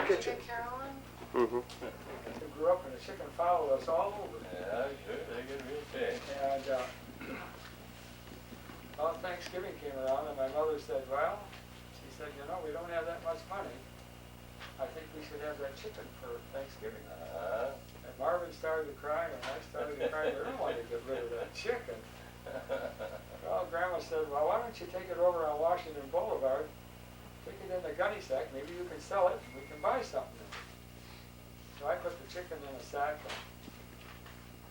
kitchen. Mm-hmm. Who grew up and the chicken followed us all over. Yeah, sure, they get real big. And well, Thanksgiving came around and my mother said, well, she said, you know, we don't have that much money. I think we should have that chicken for Thanksgiving. And Marvin started to cry and I started to cry. I don't want to get rid of that chicken. Well, Grandma said, well, why don't you take it over on Washington Boulevard, take it in the gunny sack, maybe you can sell it and we can buy something. So I put the chicken in a sack and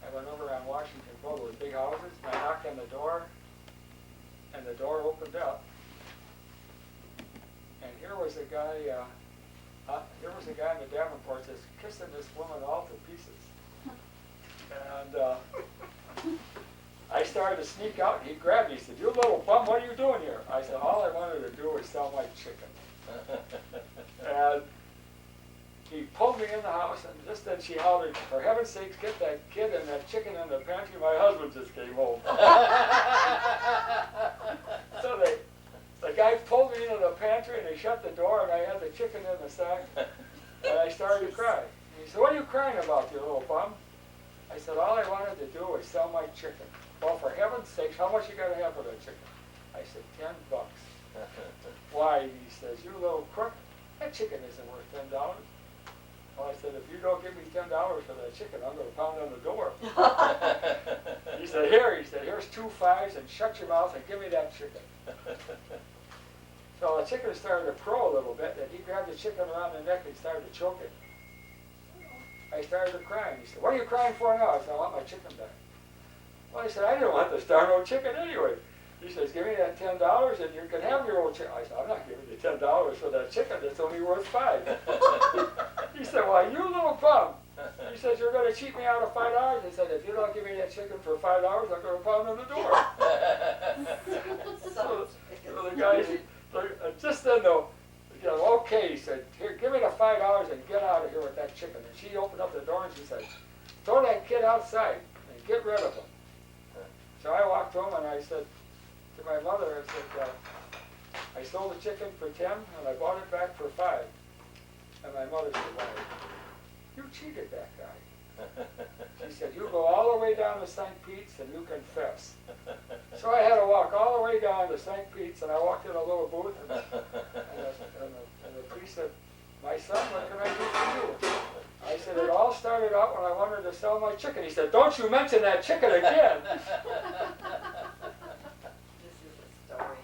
I went over on Washington Boulevard, big houses, and I knocked on the door, and the door opened up. And here was a guy in the Davenport just kissing this woman all to pieces. And I started to sneak out, and he grabbed me. He said, you little bum, what are you doing here? I said, all I wanted to do was sell my chicken. And he pulled me in the house, and just then she hollered, for heaven's sakes, get that kid and that chicken in the pantry. My husband just came home. So the guy pulled me into the pantry, and he shut the door, and I had the chicken in the sack, and I started to cry. And he said, what are you crying about, you little bum? I said, all I wanted to do was sell my chicken. Well, for heaven's sakes, how much you got to have for that chicken? I said, $10. Why? He says, you little crook, that chicken isn't worth $10. Well, I said, if you don't give me $10 for that chicken, I'm going to pound on the door. He said, here's 2 5s, and shut your mouth and give me that chicken. So the chicken started to crow a little bit, and he grabbed the chicken around the neck and started to choke it. I started to cry. He said, what are you crying for now? I said, I want my chicken back. Well, I said, I didn't want this darn old chicken anyway. He says, give me that $10 and you can have your old chicken. I said, I'm not giving you $10 for that chicken that's only worth 5. He said, well, you little bum. He says, you're going to cheat me out of $5? I said, if you don't give me that chicken for $5, I'm going to pound on the door. So the guy, just then though, you know, okay, he said, here, give me the $5 and get out of here with that chicken. And she opened up the door and she said, throw that kid outside and get rid of him. So I walked home and I said to my mother, I said, I sold the chicken for 10 and I bought it back for 5. And my mother said, well, you cheated that guy. She said, you go all the way down to St. Pete's and you confess. So I had to walk all the way down to St. Pete's and I walked in a little booth and the priest said, my son, what can I do for you? I said, it all started out when I wanted to sell my chicken. He said, don't you mention that chicken again. This is a story.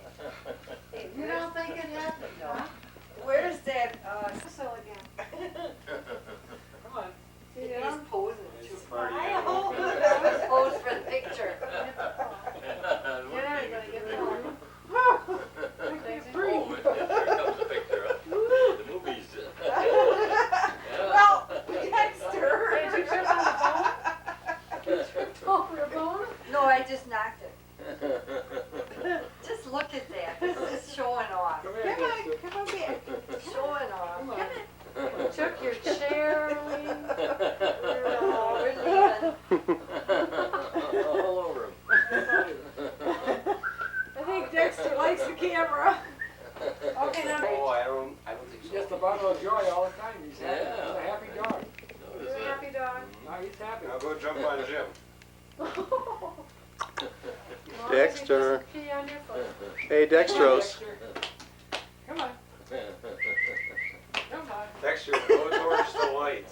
You don't think it happened, huh? Where's that, So again. Come on. See, he's posing too far. I hope Pose for the picture. Get everybody, get the phone. Oh, here comes the picture of the movies. Well, Dexter. Did you trip on the phone? You tripped over your phone? No, I just knocked it. Just look at that. This is showing off. Come here, Dexter. Come on, back. Showing off. Come on. You took your chair, Lee. Oh, we're leaving. All over him. I think Dexter likes the camera. Okay, now. Oh, I don't think He's so. just a bundle of joy all the time. He's happy. Yeah. He's a happy dog. You're a happy dog. No, he's happy. Now go jump on Jim. Dexter. Pee on your foot. Hey, Dextros. Dexter. Come on. Come on. Dexter, go towards the light.